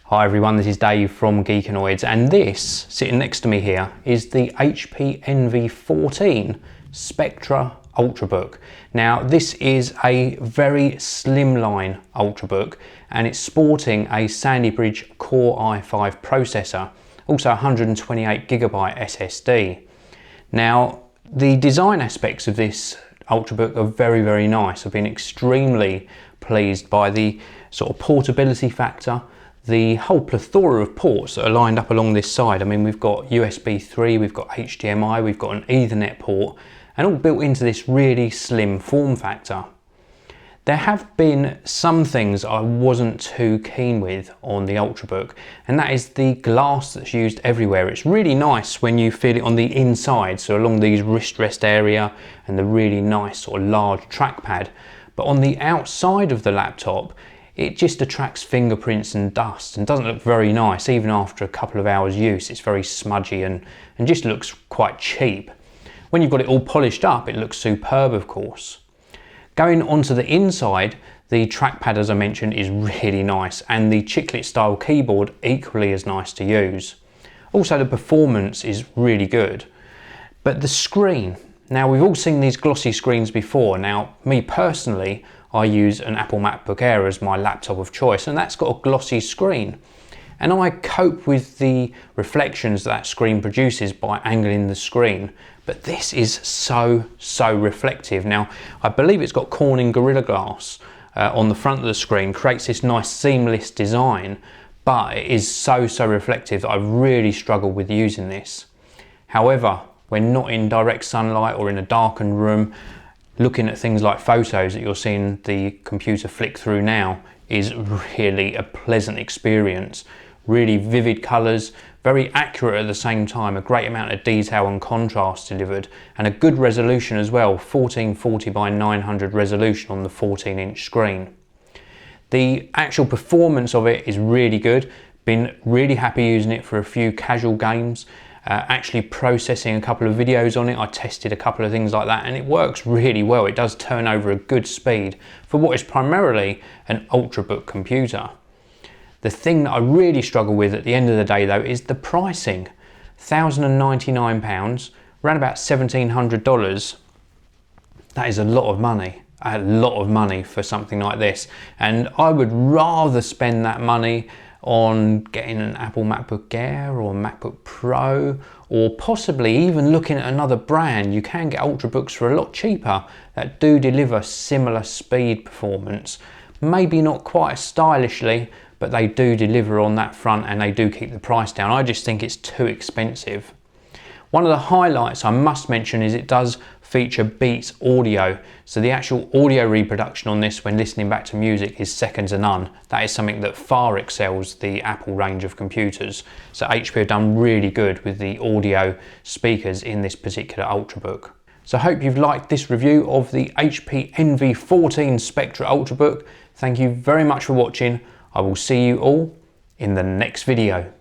Hi everyone, this is Dave from Geekanoids, and this, sitting next to me here, is the HP NV14 Spectre Ultrabook. Now this is a very slimline Ultrabook, and it's sporting a Sandy Bridge Core i5 processor, also 128GB SSD. Now the design aspects of this Ultrabook are very nice. I've been extremely pleased by the sort of portability factor, the whole plethora of ports that are lined up along this side. I mean, we've got USB 3, we've got HDMI, we've got an Ethernet port, and all built into this really slim form factor. There have been some things I wasn't too keen with on the Ultrabook, and that is the glass that's used everywhere. It's really nice when you feel it on the inside, so along these wrist rest area and the really nice sort of large trackpad. But on the outside of the laptop, it just attracts fingerprints and dust and doesn't look very nice. Even after a couple of hours use, it's very smudgy and just looks quite cheap. When you've got it all polished up, it looks superb, of course. Going onto the inside, the trackpad, as I mentioned, is really nice, and the chiclet style keyboard equally as nice to use. Also, the performance is really good. But the screen, now we've all seen these glossy screens before. Now, me personally, I use an Apple MacBook Air as my laptop of choice, and that's got a glossy screen. And I cope with the reflections that screen produces by angling the screen. But this is so reflective. Now, I believe it's got Corning Gorilla Glass on the front of the screen, creates this nice seamless design, but it is so reflective that I really struggle with using this. However, when not in direct sunlight or in a darkened room, looking at things like photos that you're seeing the computer flick through now is really a pleasant experience. Really vivid colours, very accurate at the same time, a great amount of detail and contrast delivered, and a good resolution as well, 1440 by 900 resolution on the 14-inch screen. The actual performance of it is really good. Been really happy using it for a few casual games. Actually processing a couple of videos on it, I tested a couple of things like that, and it works really well. It does turn over a good speed for what is primarily an Ultrabook computer. The thing that I really struggle with at the end of the day though is the pricing. £1,099, around about $1,700. That is a lot of money. A lot of money for something like this, and I would rather spend that money on getting an Apple MacBook Air or MacBook Pro, or possibly even looking at another brand. You can get Ultrabooks for a lot cheaper that do deliver similar speed performance. Maybe not quite as stylishly, but they do deliver on that front and they do keep the price down. I just think it's too expensive. One of the highlights I must mention is it does feature Beats audio. So the actual audio reproduction on this when listening back to music is second to none. That is something that far excels the Apple range of computers. So HP have done really good with the audio speakers in this particular Ultrabook. So I hope you've liked this review of the HP NV14 Spectre Ultrabook. Thank you very much for watching. I will see you all in the next video.